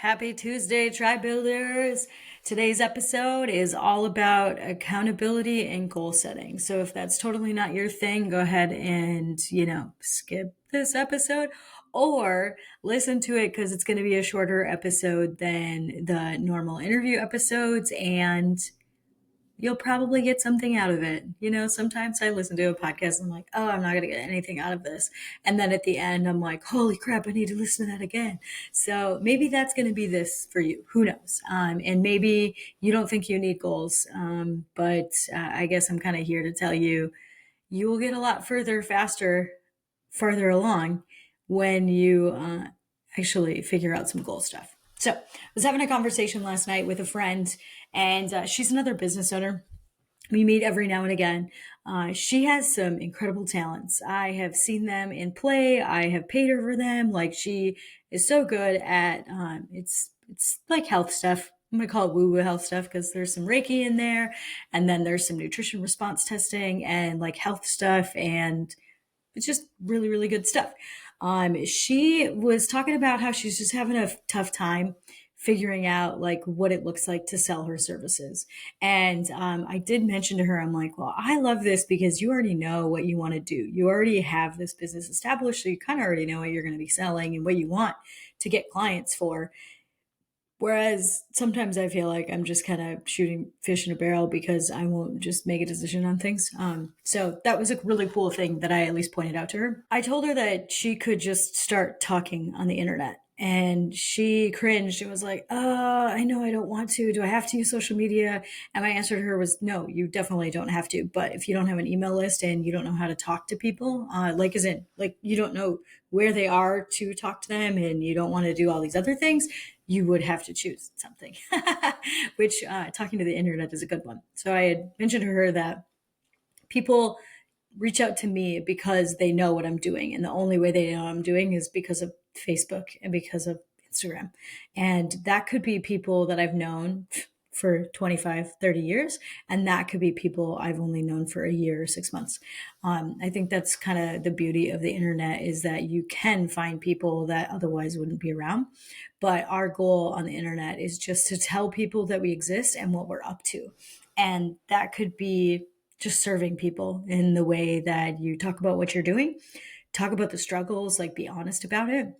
Happy Tuesday, Tribe Builders. Today's episode is all about accountability and goal setting. So if that's totally not your thing, go ahead and, skip this episode or listen to it because it's going to be a shorter episode than the normal interview episodes, and you'll probably get something out of it. Sometimes I listen to a podcast and I'm like, oh, I'm not going to get anything out of this. And then at the end, I'm like, holy crap, I need to listen to that again. So maybe that's going to be this for you. Who knows? And maybe you don't think you need goals. But I guess I'm kind of here to tell you, you will get a lot further, faster, farther along when you actually figure out some goal stuff. So I was having a conversation last night with a friend, and she's another business owner. We meet every now and again. She has some incredible talents. I have seen them in play. I have paid her for them. Like, she is so good at it's like health stuff. I'm gonna call it woo-woo health stuff because there's some Reiki in there, and then there's some nutrition response testing and like health stuff, and it's just really, really good stuff. She was talking about how she's just having a tough time figuring out like what it looks like to sell her services. And I did mention to her, I'm like, well, I love this because you already know what you want to do. You already have this business established, so you kind of already know what you're going to be selling and what you want to get clients for. Whereas sometimes I feel like I'm just kind of shooting fish in a barrel because I won't just make a decision on things. So that was a really cool thing that I at least pointed out to her. I told her that she could just start talking on the internet. And she cringed and was like, I know I don't want to. Do I have to use social media? And my answer to her was, no, you definitely don't have to. But if you don't have an email list and you don't know how to talk to people, you don't know where they are to talk to them and you don't want to do all these other things, you would have to choose something, which talking to the internet is a good one. So I had mentioned to her that people reach out to me because they know what I'm doing. And the only way they know what I'm doing is because of Facebook and because of Instagram. And that could be people that I've known for 25, 30 years. And that could be people I've only known for a year or 6 months. I think that's kind of the beauty of the internet, is that you can find people that otherwise wouldn't be around. But our goal on the internet is just to tell people that we exist and what we're up to. And that could be just serving people in the way that you talk about what you're doing, talk about the struggles, like be honest about it.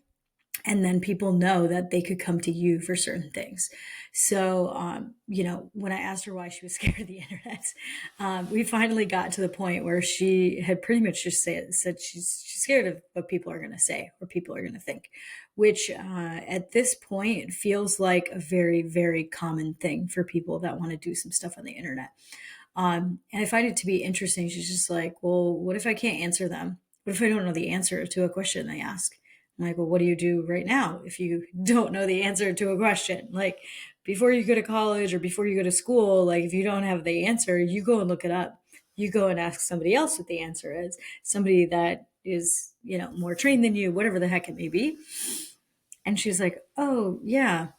And then people know that they could come to you for certain things. So, when I asked her why she was scared of the internet, we finally got to the point where she had pretty much just said she's scared of what people are going to say or people are going to think, which at this point feels like a very, very common thing for people that want to do some stuff on the internet. And I find it to be interesting. She's just like, well, what if I can't answer them? What if I don't know the answer to a question they ask? I'm like, well, what do you do right now if you don't know the answer to a question? Like, before you go to college or before you go to school, like, if you don't have the answer, you go and look it up. You go and ask somebody else what the answer is, somebody that is, more trained than you, whatever the heck it may be. And she's like, oh, yeah.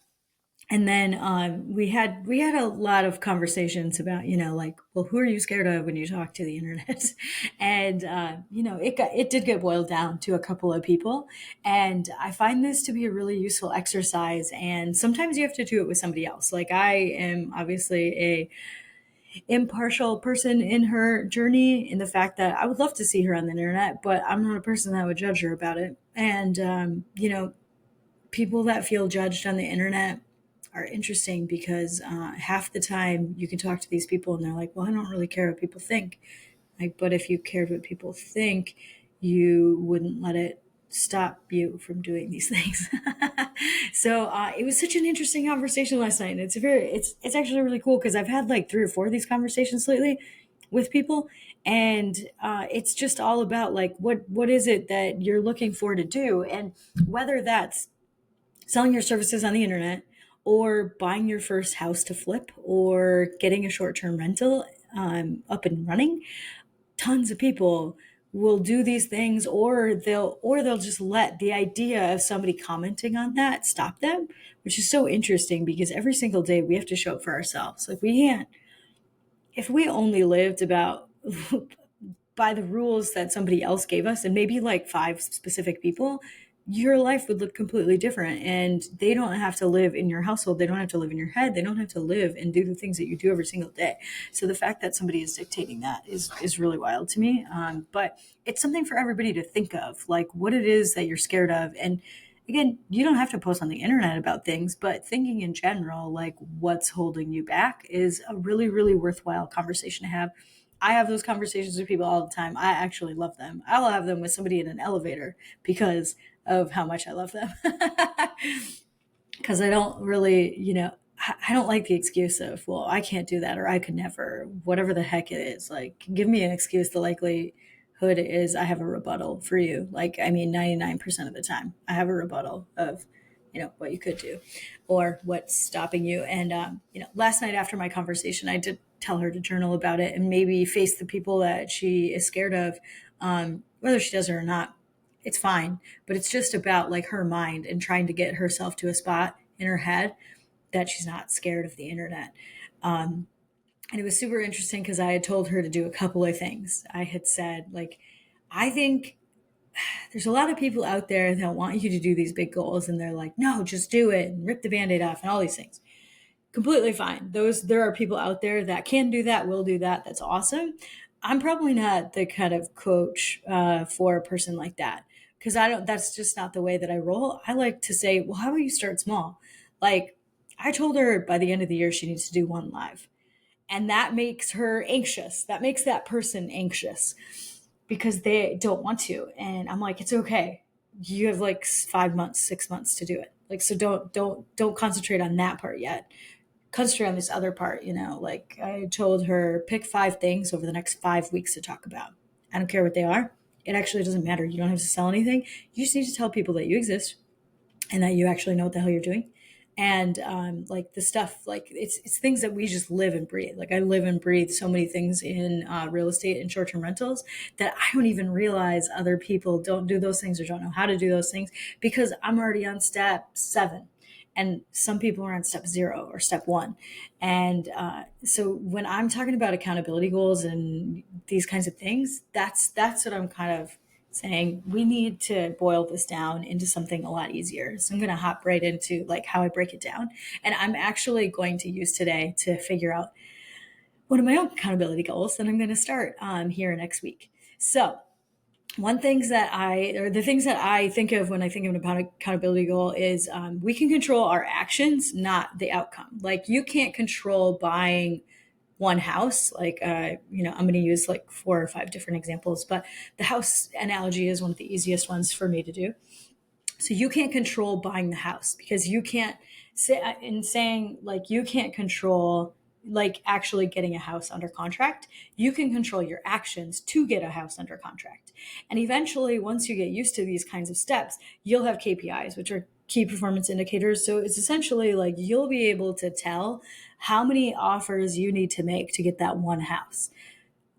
And then we had a lot of conversations about, well, who are you scared of when you talk to the internet? And it did get boiled down to a couple of people, and I find this to be a really useful exercise. And sometimes you have to do it with somebody else. Like, I am obviously a impartial person in her journey, in the fact that I would love to see her on the internet, but I'm not a person that would judge her about it. And people that feel judged on the internet are interesting because half the time you can talk to these people and they're like, well, I don't really care what people think. Like, but if you cared what people think, you wouldn't let it stop you from doing these things. So it was such an interesting conversation last night. And it's actually really cool because I've had like 3 or 4 of these conversations lately with people. And it's just all about like, what is it that you're looking for to do? And whether that's selling your services on the internet, or buying your first house to flip, or getting a short-term rental up and running, tons of people will do these things, or they'll just let the idea of somebody commenting on that stop them, which is so interesting because every single day we have to show up for ourselves. Like, we can't, if we only lived about by the rules that somebody else gave us, and maybe like 5 specific people, your life would look completely different. And they don't have to live in your household. They don't have to live in your head. They don't have to live and do the things that you do every single day. So the fact that somebody is dictating that is really wild to me. But it's something for everybody to think of, like what it is that you're scared of. And again, you don't have to post on the internet about things, but thinking in general, like what's holding you back, is a really, really worthwhile conversation to have. I have those conversations with people all the time. I actually love them. I will have them with somebody in an elevator because of how much I love them. Because I don't really, I don't like the excuse of, well, I can't do that or I could never, whatever the heck it is. Like, give me an excuse. The likelihood is I have a rebuttal for you. Like, I mean, 99% of the time, I have a rebuttal of, what you could do or what's stopping you. And, last night after my conversation, I did tell her to journal about it and maybe face the people that she is scared of, whether she does it or not. It's fine, but it's just about like her mind and trying to get herself to a spot in her head that she's not scared of the internet. And it was super interesting because I had told her to do a couple of things. I had said, like, I think there's a lot of people out there that want you to do these big goals and they're like, no, just do it and rip the Band-Aid off and all these things. Completely fine. There are people out there that can do that, will do that. That's awesome. I'm probably not the kind of coach for a person like that because that's just not the way that I roll. I like to say, well, how about you start small? Like I told her by the end of the year, she needs to do one live. And that makes her anxious. That makes that person anxious because they don't want to. And I'm like, it's okay. You have like 5 months, 6 months to do it. Like, so don't concentrate on that part yet. Concentrate on this other part, like I told her, pick 5 things over the next 5 weeks to talk about. I don't care what they are. It actually doesn't matter. You don't have to sell anything. You just need to tell people that you exist and that you actually know what the hell you're doing. And like the stuff, like it's things that we just live and breathe. Like I live and breathe so many things in real estate and short-term rentals that I don't even realize other people don't do those things or don't know how to do those things because I'm already on step 7. And some people are on step 0 or step 1. And so when I'm talking about accountability goals and these kinds of things, that's what I'm kind of saying. We need to boil this down into something a lot easier. So I'm going to hop right into like how I break it down. And I'm actually going to use today to figure out one of my own accountability goals that I'm going to start here next week. So the things that I think of when I think of an accountability goal is we can control our actions, not the outcome. Like you can't control buying one house. Like, I'm going to use like 4 or 5 different examples, but the house analogy is one of the easiest ones for me to do. So you can't control buying the house because you can't say in saying like you can't control like actually getting a house under contract. You can control your actions to get a house under contract. And eventually, once you get used to these kinds of steps, you'll have KPIs, which are key performance indicators. So it's essentially like you'll be able to tell how many offers you need to make to get that one house.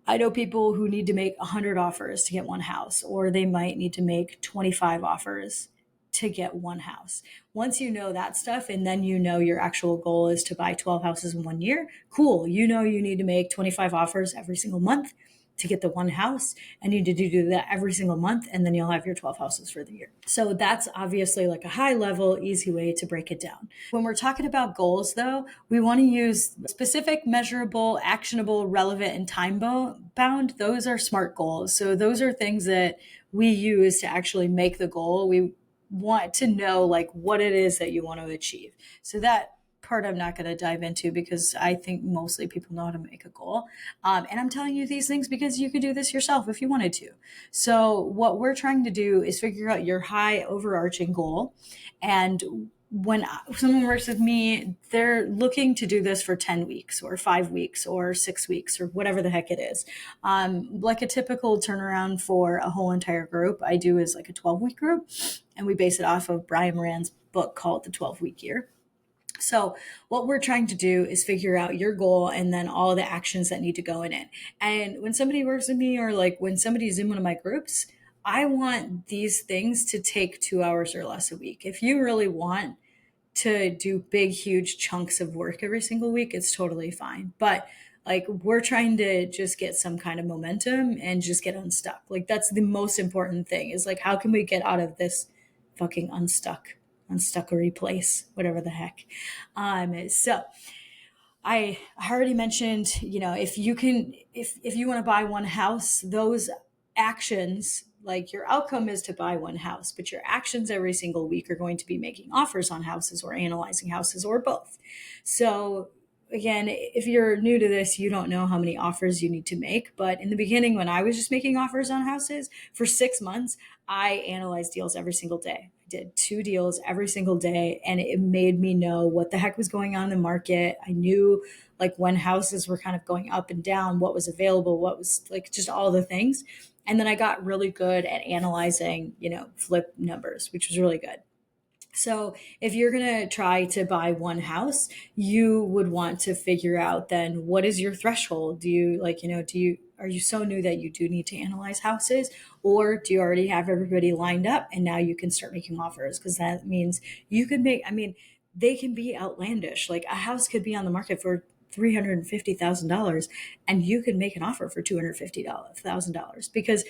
I know people who need to make 100 offers to get one house, or they might need to make 25 offers to get one house. Once you know that stuff, and then you know your actual goal is to buy 12 houses in 1 year, cool. You know you need to make 25 offers every single month to get the one house, and you need to do that every single month, and then you'll have your 12 houses for the year. So that's obviously like a high level, easy way to break it down. When we're talking about goals, though, we want to use specific, measurable, actionable, relevant, and time bound. Those are SMART goals. So those are things that we use to actually make the goal. We want to know like what it is that you want to achieve. So that part I'm not going to dive into because I think mostly people know how to make a goal. And I'm telling you these things because you could do this yourself if you wanted to. So what we're trying to do is figure out your high overarching goal. And when someone works with me, they're looking to do this for 10 weeks or 5 weeks or 6 weeks or whatever the heck it is. Like a typical turnaround for a whole entire group I do is like a 12-week group. And we base it off of Brian Moran's book called The 12-Week Year. So what we're trying to do is figure out your goal and then all the actions that need to go in it. And when somebody works with me or like when somebody's in one of my groups, I want these things to take 2 hours or less a week. If you really want to do big, huge chunks of work every single week, it's totally fine. But like we're trying to just get some kind of momentum and just get unstuck. Like that's the most important thing is like, how can we get out of this fucking unstuck or replace, whatever the heck. So I already mentioned, if you can, if you want to buy one house, those actions, like your outcome is to buy one house, but your actions every single week are going to be making offers on houses or analyzing houses or both. So again, if you're new to this, you don't know how many offers you need to make. But in the beginning, when I was just making offers on houses for 6 months, I analyzed deals every single day. I did 2 deals every single day, and it made me know what the heck was going on in the market. I knew like when houses were kind of going up and down, what was available, what was like just all the things. And then I got really good at analyzing, flip numbers, which was really good. So if you're going to try to buy one house, you would want to figure out then what is your threshold? Do you are you so new that you do need to analyze houses, or do you already have everybody lined up and now you can start making offers? Because that means you could make, they can be outlandish. Like a house could be on the market for $350,000 and you could make an offer for $250,000 because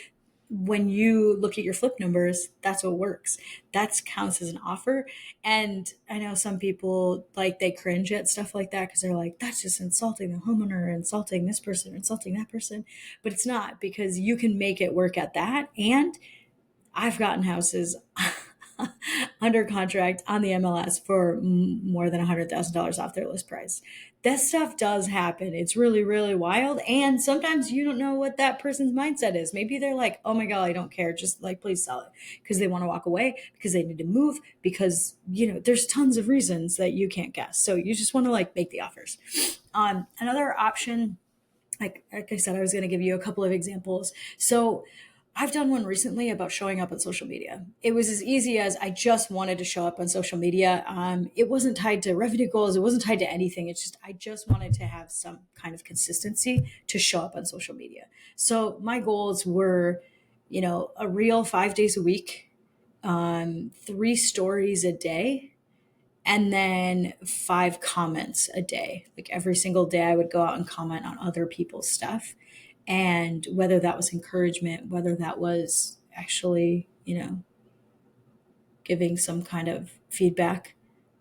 when you look at your flip numbers, that's what works. That counts as an offer. And I know some people like they cringe at stuff like that because they're like, that's just insulting the homeowner, insulting this person, insulting that person. But it's not, because you can make it work at that. And I've gotten houses under contract on the MLS for more than $100,000 off their list price. That stuff does happen. It's really, really wild. And sometimes you don't know what that person's mindset is. Maybe they're like, oh my God, I don't care. Just like, please sell it, because they want to walk away, because they need to move, because, there's tons of reasons that you can't guess. So you just want to like make the offers. Another option, like I said, I was going to give you a couple of examples. So I've done one recently about showing up on social media. It was as easy as I just wanted to show up on social media. It wasn't tied to revenue goals. It wasn't tied to anything. It's just, I just wanted to have some kind of consistency to show up on social media. So my goals were, a reel 5 days a week, 3 stories a day, and then 5 comments a day. Like every single day I would go out and comment on other people's stuff. And whether that was encouragement, whether that was actually, giving some kind of feedback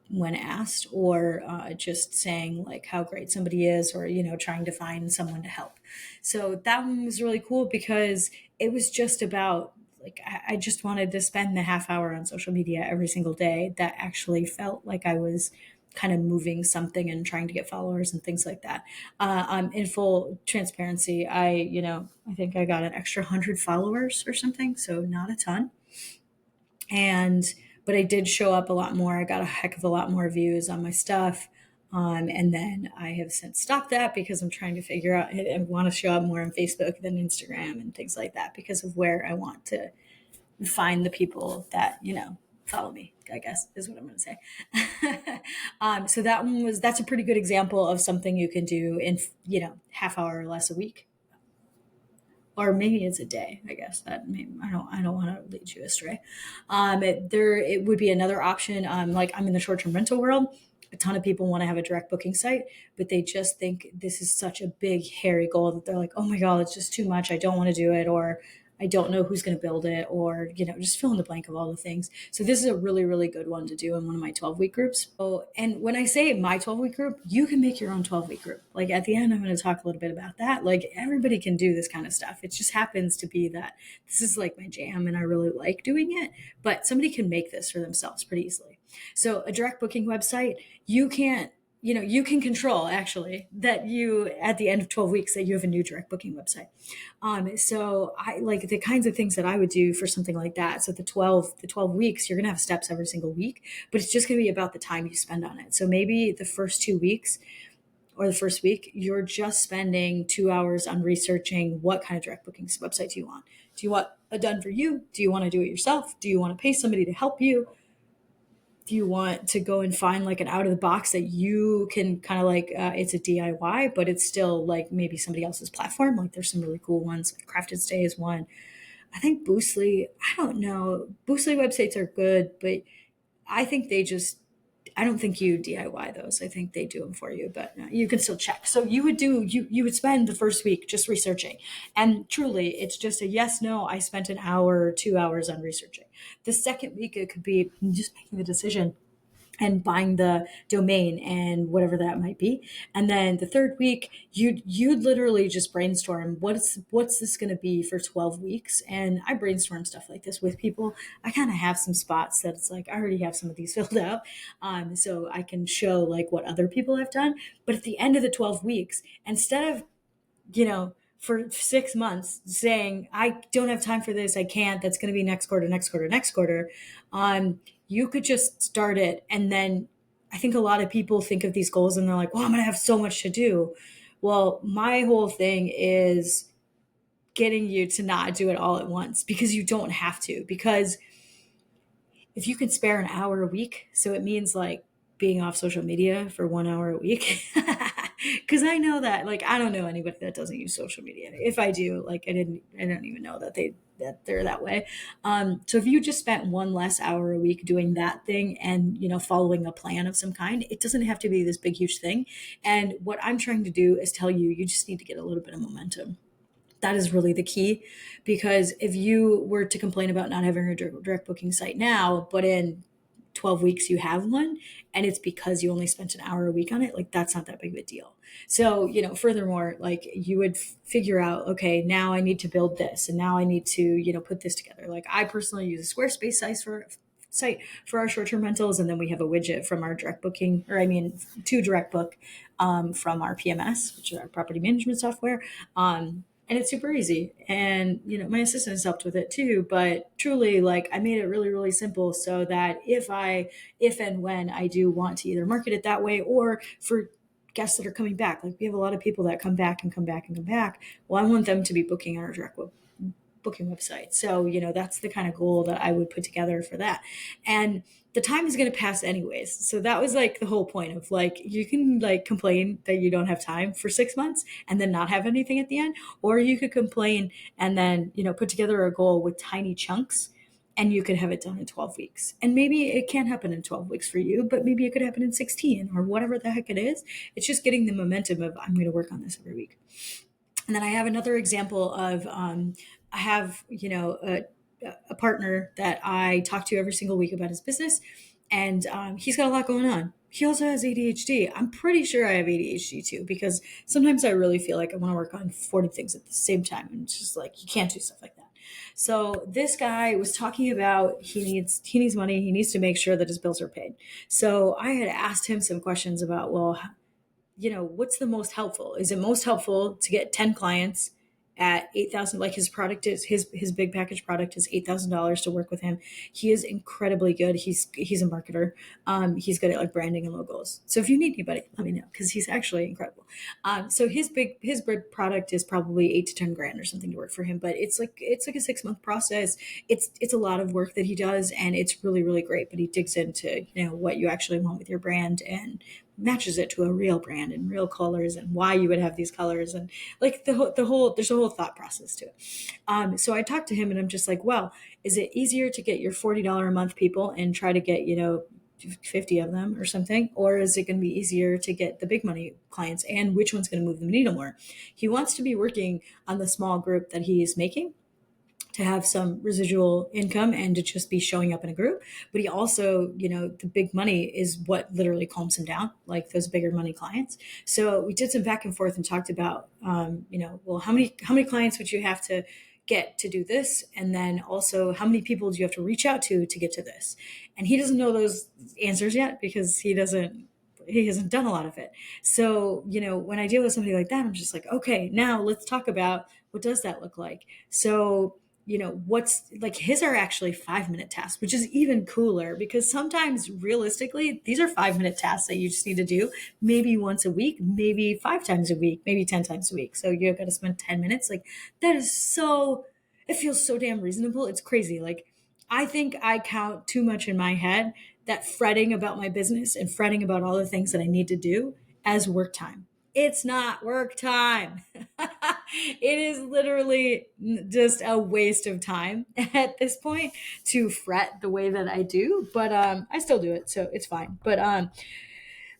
when asked, or just saying like how great somebody is, or, trying to find someone to help. So that one was really cool because it was just about like, I just wanted to spend the half hour on social media every single day that actually felt like I was kind of moving something and trying to get followers and things like that. In full transparency, I think I got an extra 100 followers or something, so not a ton. But I did show up a lot more. I got a heck of a lot more views on my stuff. And then I have since stopped that because I'm trying to figure out, I want to show up more on Facebook than Instagram and things like that, because of where I want to find the people that, follow me, I guess is what I'm going to say. So that's a pretty good example of something you can do in, half hour or less a week. Or maybe it's a day. I guess that I don't want to lead you astray. It would be another option. Like I'm in the short-term rental world. A ton of people want to have a direct booking site, but they just think this is such a big, hairy goal that they're like, oh my God, it's just too much. I don't want to do it. Or I don't know who's going to build it, or, just fill in the blank of all the things. So this is a really, really good one to do in one of my 12-week groups. And when I say my 12-week group, you can make your own 12-week group. Like at the end, I'm going to talk a little bit about that. Like everybody can do this kind of stuff. It just happens to be that this is like my jam and I really like doing it, but somebody can make this for themselves pretty easily. So a direct booking website, you can control actually that you, at the end of 12 weeks, that you have a new direct booking website. So I like the kinds of things that I would do for something like that. So the 12 weeks, you're going to have steps every single week, but it's just going to be about the time you spend on it. So maybe the first 2 weeks or the first week, you're just spending 2 hours on researching what kind of direct booking website do you want? Do you want a done for you? Do you want to do it yourself? Do you want to pay somebody to help you? Do you want to go and find like an out of the box that you can kind of like, it's a DIY, but it's still like maybe somebody else's platform? Like there's some really cool ones. Like Crafted Stay is one. I think Boostly, I don't know. Boostly websites are good, but I think they just I don't think you DIY those. I think they do them for you, but you can still check. So you would spend the first week just researching. And truly, it's just a yes, no. I spent an hour or 2 hours on researching. The second week, it could be just making the decision and buying the domain and whatever that might be. And then the third week, you'd literally just brainstorm what's this going to be for 12 weeks. And I brainstorm stuff like this with people. I kind of have some spots that it's like I already have some of these filled out, so I can show like what other people have done. But at the end of the 12 weeks, instead of for 6 months saying, I don't have time for this, I can't, that's going to be next quarter, next quarter, next quarter. You could just start it. And then I think a lot of people think of these goals and they're like, well, I'm going to have so much to do. Well, my whole thing is getting you to not do it all at once, because you don't have to. Because if you can spare an hour a week, so it means like being off social media for 1 hour a week. Because I know that, like, I don't know anybody that doesn't use social media. If I do, like, I don't even know that they're that way. So if you just spent one less hour a week doing that thing and, following a plan of some kind, it doesn't have to be this big, huge thing. And what I'm trying to do is tell you, you just need to get a little bit of momentum. That is really the key, because if you were to complain about not having a direct booking site now, but in 12 weeks you have one, and it's because you only spent an hour a week on it, like, that's not that big of a deal. So, furthermore, like, you would figure out, okay, now I need to build this, and now I need to, put this together. Like, I personally use a Squarespace site for our short-term rentals, and then we have a widget from our direct booking, or I mean, to direct book, from our PMS, which is our property management software. And it's super easy. And, my assistant has helped with it too. But truly, like, I made it really, really simple so that if and when I do want to either market it that way, or for guests that are coming back, like, we have a lot of people that come back and come back and come back. Well, I want them to be booking on our direct booking website. So, that's the kind of goal that I would put together for that. And the time is going to pass anyways. So that was like the whole point of, like, you can like complain that you don't have time for 6 months and then not have anything at the end, or you could complain and then, put together a goal with tiny chunks, and you could have it done in 12 weeks. And maybe it can't happen in 12 weeks for you, but maybe it could happen in 16 or whatever the heck it is. It's just getting the momentum of, I'm going to work on this every week. And then I have another example of, I have, a partner that I talk to every single week about his business, and he's got a lot going on. He also has ADHD. I'm pretty sure I have ADHD too, because sometimes I really feel like I want to work on 40 things at the same time. And it's just like, you can't do stuff like that. So this guy was talking about he needs money. He needs to make sure that his bills are paid. So I had asked him some questions about, well, what's the most helpful? Is it most helpful to get 10 clients at 8,000? Like, his product is his big package product is $8,000 to work with him. He is incredibly good. He's a marketer. He's good at like branding and logos. So if you need anybody, let me know, because he's actually incredible. So his big product is probably 8 to 10 grand or something to work for him. But it's like a 6 month process. It's a lot of work that he does, and it's really, really great. But he digs into what you actually want with your brand, and matches it to a real brand and real colors, and why you would have these colors, and like the whole there's a whole thought process to it. So I talked to him, and I'm just like, well, is it easier to get your $40 a month people and try to get 50 of them or something, or is it going to be easier to get the big money clients, and which one's going to move the needle more? He wants to be working on the small group that he is making to have some residual income and to just be showing up in a group. But he also, the big money is what literally calms him down, like those bigger money clients. So we did some back and forth and talked about, well, how many clients would you have to get to do this? And then also, how many people do you have to reach out to get to this? And he doesn't know those answers yet, because he hasn't done a lot of it. So, when I deal with somebody like that, I'm just like, okay, now let's talk about, what does that look like? So, what's like, his are actually 5-minute tasks, which is even cooler, because sometimes realistically, these are 5-minute tasks that you just need to do maybe once a week, maybe 5 times a week, maybe 10 times a week. So you've got to spend 10 minutes. Like, that is it feels so damn reasonable. It's crazy. Like, I think I count too much in my head that fretting about my business and fretting about all the things that I need to do as work time. It's not work time. It is literally just a waste of time at this point to fret the way that I do, but I still do it, so it's fine. But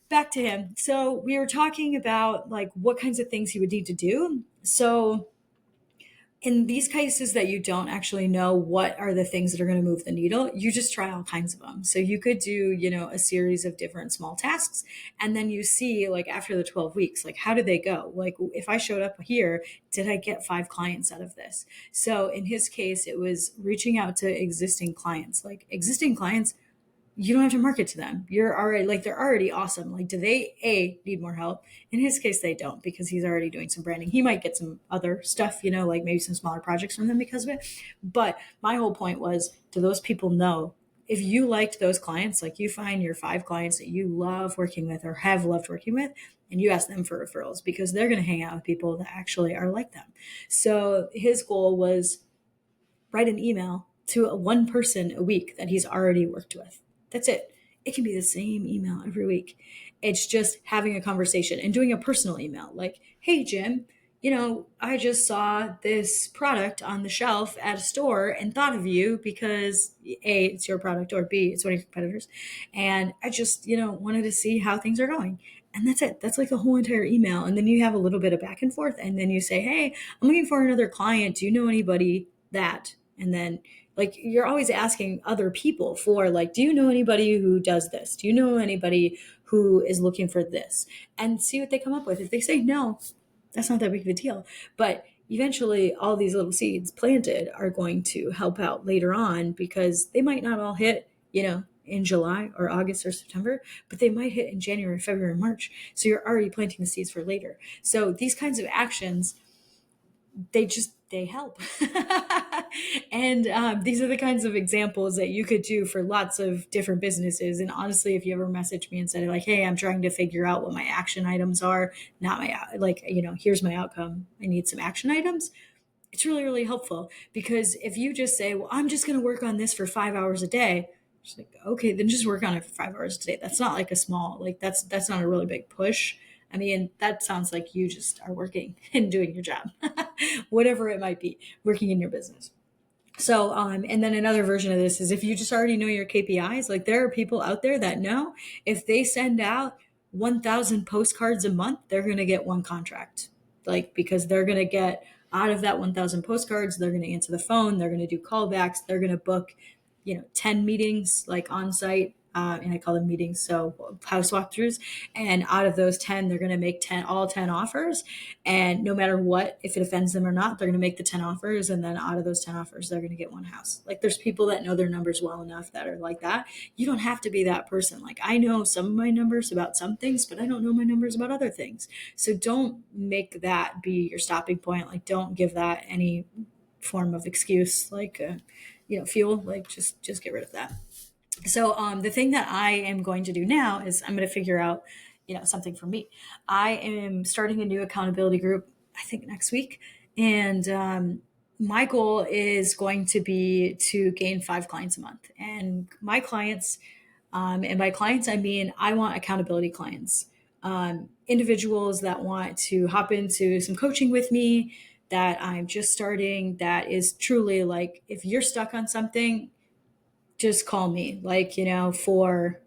back to him. So we were talking about like what kinds of things he would need to do. So in these cases that you don't actually know what are the things that are going to move the needle, you just try all kinds of them. So you could do, a series of different small tasks, and then you see like after the 12 weeks, like how did they go? Like if I showed up here, did I get 5 clients out of this? So in his case, it was reaching out to existing clients. Like existing clients, you don't have to market to them. You're already like, they're already awesome. Like, do they need more help? In his case, they don't, because he's already doing some branding. He might get some other stuff, like maybe some smaller projects from them because of it. But my whole point was, do those people know if you liked those clients, like you find your 5 clients that you love working with or have loved working with, and you ask them for referrals because they're going to hang out with people that actually are like them. So his goal was write an email to one person a week that he's already worked with. That's it. It can be the same email every week. It's just having a conversation and doing a personal email like, hey, Jim, I just saw this product on the shelf at a store and thought of you because A, it's your product, or B, it's one of your competitors. And I just, wanted to see how things are going. And that's it. That's like the whole entire email. And then you have a little bit of back and forth. And then you say, hey, I'm looking for another client. Do you know anybody that? And then like you're always asking other people for like, do you know anybody who does this? Do you know anybody who is looking for this? And see what they come up with. If they say no, that's not that big of a deal. But eventually all these little seeds planted are going to help out later on, because they might not all hit, in July or August or September, but they might hit in January, February, March. So you're already planting the seeds for later. So these kinds of actions, they help. And these are the kinds of examples that you could do for lots of different businesses. And honestly, if you ever message me and said like, hey, I'm trying to figure out what my action items are, not my, like, here's my outcome, I need some action items, it's really, really helpful. Because if you just say, well, I'm just going to work on this for 5 hours a day, it's like, okay, then just work on it for 5 hours a day. That's not like a small, like that's not a really big push. I mean, that sounds like you just are working and doing your job, whatever it might be, working in your business. So, and then another version of this is if you just already know your KPIs, like there are people out there that know if they send out 1,000 postcards a month, they're going to get one contract. Like, because they're going to get out of that 1,000 postcards, they're going to answer the phone, they're going to do callbacks, they're going to book, 10 meetings like on site. And I call them meetings, so house walkthroughs. And out of those 10, they're going to make all 10 offers. And no matter what, if it offends them or not, they're going to make the 10 offers. And then out of those 10 offers, they're going to get one house. Like there's people that know their numbers well enough that are like that. You don't have to be that person. Like I know some of my numbers about some things, but I don't know my numbers about other things. So don't make that be your stopping point. Like don't give that any form of excuse, like, fuel, like just get rid of that. So the thing that I am going to do now is I'm going to figure out, something for me. I am starting a new accountability group, I think next week. And my goal is going to be to gain 5 clients a month. And my clients, and by clients, I mean, I want accountability clients, individuals that want to hop into some coaching with me, that I'm just starting, that is truly like, if you're stuck on something, just call me. Like, for,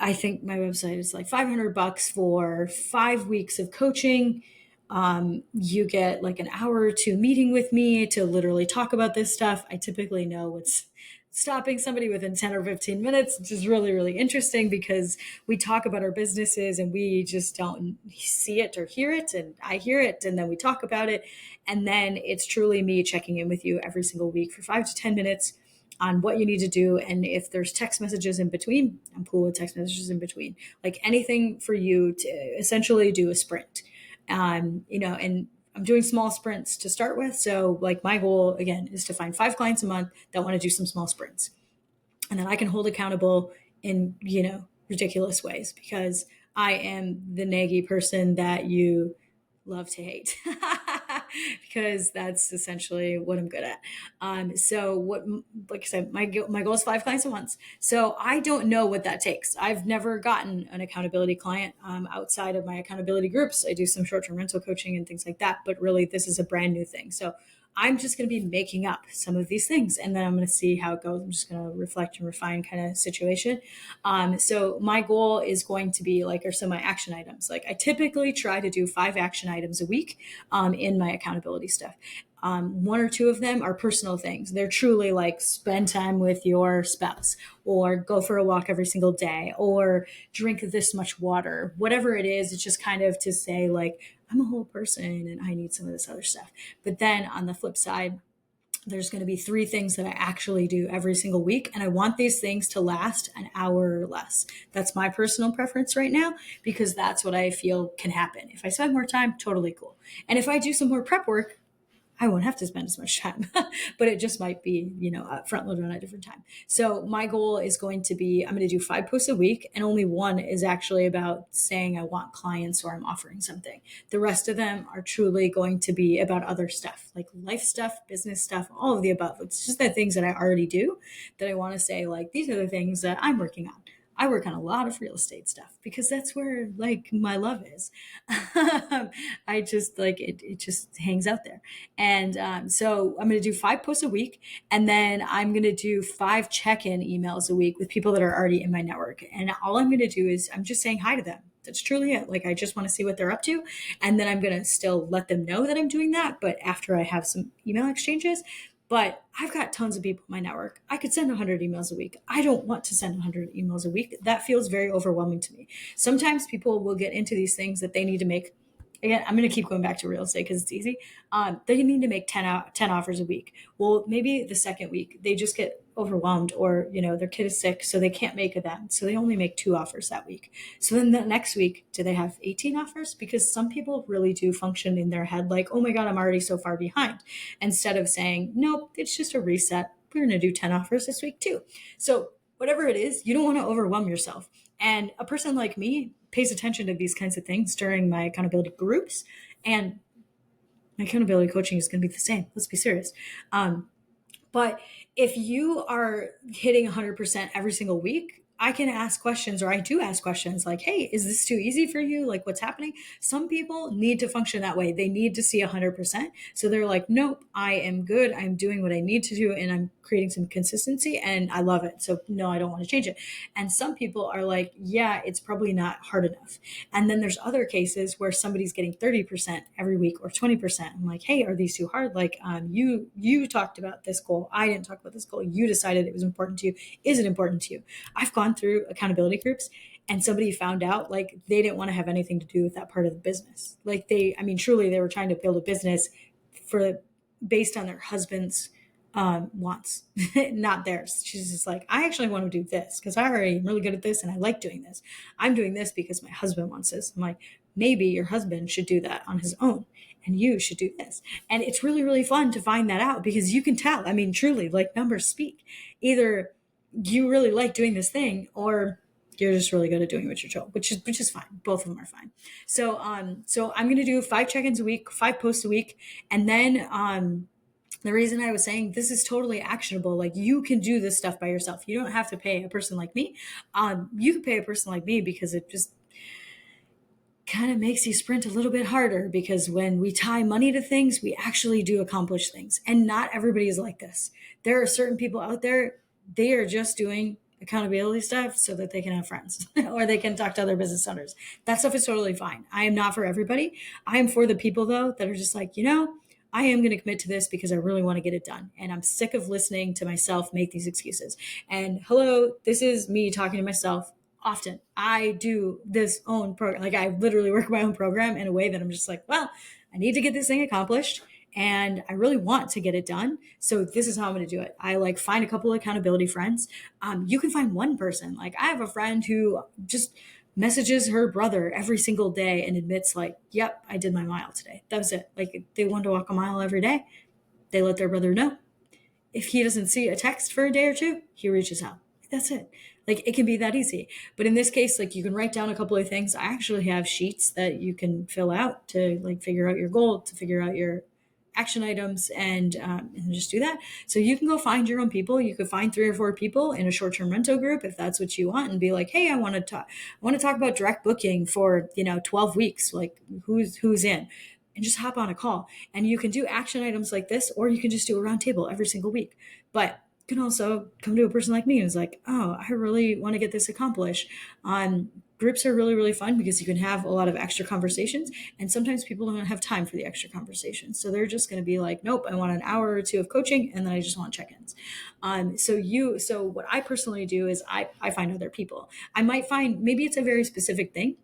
I think my website is like $500 for 5 weeks of coaching. You get like an hour or two meeting with me to literally talk about this stuff. I typically know what's stopping somebody within 10 or 15 minutes, which is really, really interesting because we talk about our businesses and we just don't see it or hear it. And I hear it and then we talk about it. And then it's truly me checking in with you every single week for 5 to 10 minutes on what you need to do. And if there's text messages in between, I'm cool with text messages in between, like anything for you to essentially do a sprint. And I'm doing small sprints to start with. So like my goal again is to find 5 clients a month that want to do some small sprints. And then I can hold accountable in, ridiculous ways because I am the naggy person that you love to hate. because that's essentially what I'm good at. So what, like I said, my goal is 5 clients at once. So I don't know what that takes. I've never gotten an accountability client outside of my accountability groups. I do some short-term rental coaching and things like that, but really this is a brand new thing. So I'm just going to be making up some of these things, and then I'm going to see how it goes. I'm just going to reflect and refine kind of situation. So my goal is going to be like, or some of my action items. Like I typically try to do 5 action items a week in my accountability stuff. One or two of them are personal things. They're truly like spend time with your spouse, or go for a walk every single day, or drink this much water. Whatever it is, it's just kind of to say like, I'm a whole person and I need some of this other stuff. But then on the flip side, there's going to be 3 things that I actually do every single week. And I want these things to last an hour or less. That's my personal preference right now, because that's what I feel can happen. If I spend more time, totally cool. And if I do some more prep work, I won't have to spend as much time, but it just might be, front loaded on a different time. So my goal is going to be, I'm going to do 5 posts a week, and only one is actually about saying I want clients or I'm offering something. The rest of them are truly going to be about other stuff, like life stuff, business stuff, all of the above. It's just the things that I already do that I want to say, like, these are the things that I'm working on. I work on a lot of real estate stuff because that's where like my love is. I just like it just hangs out there. And so I'm going to do 5 posts a week. And then I'm going to do 5 check-in emails a week with people that are already in my network. And all I'm going to do is I'm just saying hi to them. That's truly it. Like, I just want to see what they're up to. And then I'm going to still let them know that I'm doing that. But after I have some email exchanges, but I've got tons of people in my network. I could send 100 emails a week. I don't want to send 100 emails a week. That feels very overwhelming to me. Sometimes people will get into these things that they need to make. Again, I'm going to keep going back to real estate because it's easy. They need to make 10 offers a week. Well, maybe the second week they just get overwhelmed, or their kid is sick, so they can't make that, so they only make 2 offers that week. So then the next week, do they have 18 offers? Because some people really do function in their head like, oh my god, I'm already so far behind, instead of saying, nope, it's just a reset. We're going to do 10 offers this week too. So whatever it is, you don't want to overwhelm yourself. And a person like me pays attention to these kinds of things during my accountability groups, and my accountability coaching is going to be the same. Let's be serious. But if you are hitting 100% every single week, I can ask questions, or I do ask questions like, hey, is this too easy for you? Like, what's happening? Some people need to function that way. They need to see 100%. So they're like, nope, I am good. I'm doing what I need to do, and I'm creating some consistency, and I love it. So no, I don't want to change it. And some people are like, yeah, it's probably not hard enough. And then there's other cases where somebody's getting 30% every week or 20%. I'm like, hey, are these too hard? Like, you talked about this goal. I didn't talk about this goal. You decided it was important to you. Is it important to you? I've gone through accountability groups, and somebody found out like they didn't want to have anything to do with that part of the business. Like truly they were trying to build a business based on their husband's wants, not theirs. She's just like, I actually want to do this because I already am really good at this and I like doing this. I'm doing this because my husband wants this. I'm like, maybe your husband should do that on his own, and you should do this. And it's really, really fun to find that out, because you can tell. Truly, like, numbers speak. Either you really like doing this thing, or you're just really good at doing what you're told, which is fine. Both of them are fine. So I'm going to do 5 check-ins a week, 5 posts a week, and then the reason I was saying this is totally actionable, like, you can do this stuff by yourself. You don't have to pay a person like me. You can pay a person like me because it just kind of makes you sprint a little bit harder, because when we tie money to things, we actually do accomplish things. And not everybody is like this. There are certain people out there, they are just doing accountability stuff so that they can have friends or they can talk to other business owners. That stuff is totally fine. I am not for everybody. I am for the people, though, that are just like, I am going to commit to this because I really want to get it done. And I'm sick of listening to myself make these excuses. And hello, this is me talking to myself often. I do this own program. Like, I literally work my own program in a way that I'm just like, well, I need to get this thing accomplished, and I really want to get it done. So this is how I'm going to do it. I like find a couple of accountability friends. You can find one person. Like, I have a friend who just messages her brother every single day and admits like, yep, I did my mile today. That was it. Like, they want to walk a mile every day. They let their brother know. If he doesn't see a text for a day or two, he reaches out. That's it. Like, it can be that easy. But in this case, like, you can write down a couple of things. I actually have sheets that you can fill out to like figure out your goal, to figure out your action items and just do that. So you can go find your own people. You could find 3 or 4 people in a short-term rental group if that's what you want, and be like, hey, I want to talk about direct booking for 12 weeks. Like who's in, and just hop on a call. And you can do action items like this, or you can just do a round table every single week. But you can also come to a person like me who's like, oh, I really want to get this accomplished. Groups are really, really fun because you can have a lot of extra conversations. And sometimes people don't have time for the extra conversations. So they're just going to be like, nope, I want an hour or two of coaching, and then I just want check-ins. So what I personally do is I find other people. I might find, maybe it's a very specific thing.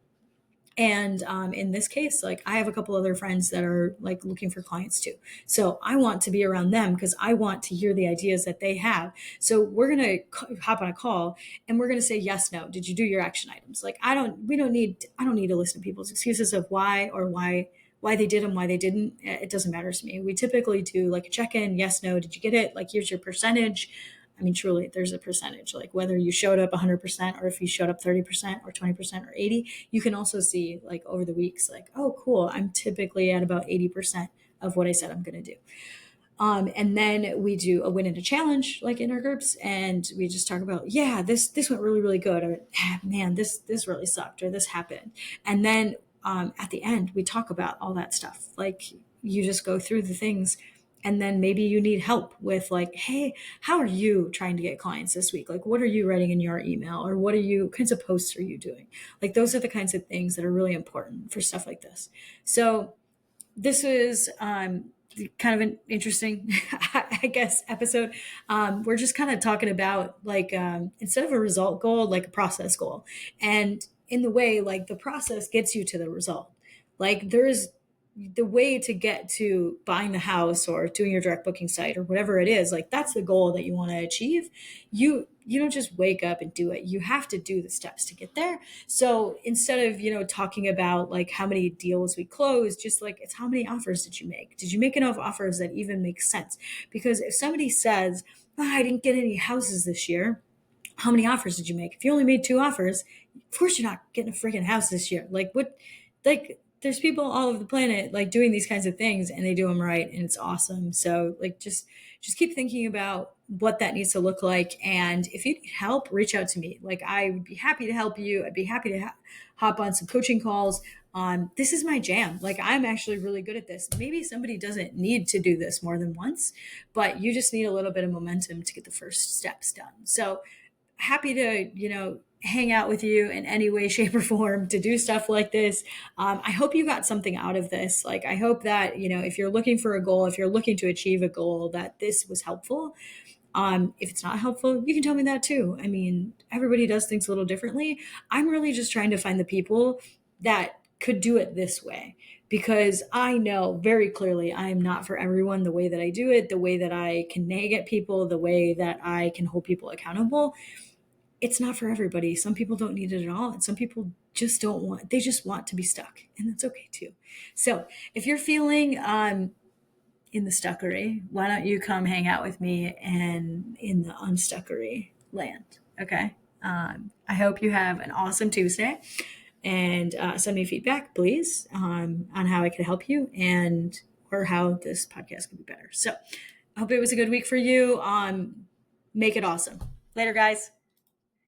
And in this case, like I have a couple other friends that are like looking for clients too. So I want to be around them because I want to hear the ideas that they have. So we're going to hop on a call and we're going to say, yes, no, did you do your action items? Like I don't need to listen to people's excuses of why they did them, why they didn't. It doesn't matter to me. We typically do like a check-in. Yes, no, did you get it? Like, here's your percentage. I mean, truly, there's a percentage, like whether you showed up 100% or if you showed up 30% or 20% or 80, you can also see like over the weeks, like, oh, cool. I'm typically at about 80% of what I said I'm going to do. And then we do a win and a challenge, like in our groups, and we just talk about, yeah, this went really, really good, or man, this really sucked, or this happened. And then at the end, we talk about all that stuff. Like you just go through the things, and then maybe you need help with like, hey, how are you trying to get clients this week? Like, what are you writing in your email, or what kinds of posts are you doing? Like, those are the kinds of things that are really important for stuff like this. So this is kind of an interesting, I guess, episode. We're just kind of talking about like instead of a result goal, like a process goal, and in the way like the process gets you to the result. Like there's the way to get to buying the house or doing your direct booking site or whatever it is, like that's the goal that you want to achieve. You don't just wake up and do it. You have to do the steps to get there. So instead of talking about like how many deals we closed, just like it's how many offers did you make? Did you make enough offers that even make sense? Because if somebody says, oh, I didn't get any houses this year, how many offers did you make? If you only made 2 offers, of course you're not getting a freaking house this year. Like what? Like there's people all over the planet like doing these kinds of things, and they do them right, and it's awesome. So like just keep thinking about what that needs to look like, and if you need help, reach out to me. Like I would be happy to help you. I'd be happy to hop on some coaching calls. This is my jam. Like I'm actually really good at this. Maybe somebody doesn't need to do this more than once, but you just need a little bit of momentum to get the first steps done. So happy to hang out with you in any way, shape, or form to do stuff like this. I hope you got something out of this. Like I hope that if you're looking for a goal, if you're looking to achieve a goal, that this was helpful. If it's not helpful, you can tell me that too. I mean, everybody does things a little differently. I'm really just trying to find the people that could do it this way, because I know very clearly I am not for everyone. The way that I do it, the way that I can nag at people, the way that I can hold people accountable, it's not for everybody. Some people don't need it at all. And some people just they just want to be stuck. And that's okay too. So if you're feeling in the stuckery, why don't you come hang out with me and in the unstuckery land? Okay. I hope you have an awesome Tuesday, and send me feedback, please, on how I can help you and or how this podcast could be better. So I hope it was a good week for you. Make it awesome. Later, guys.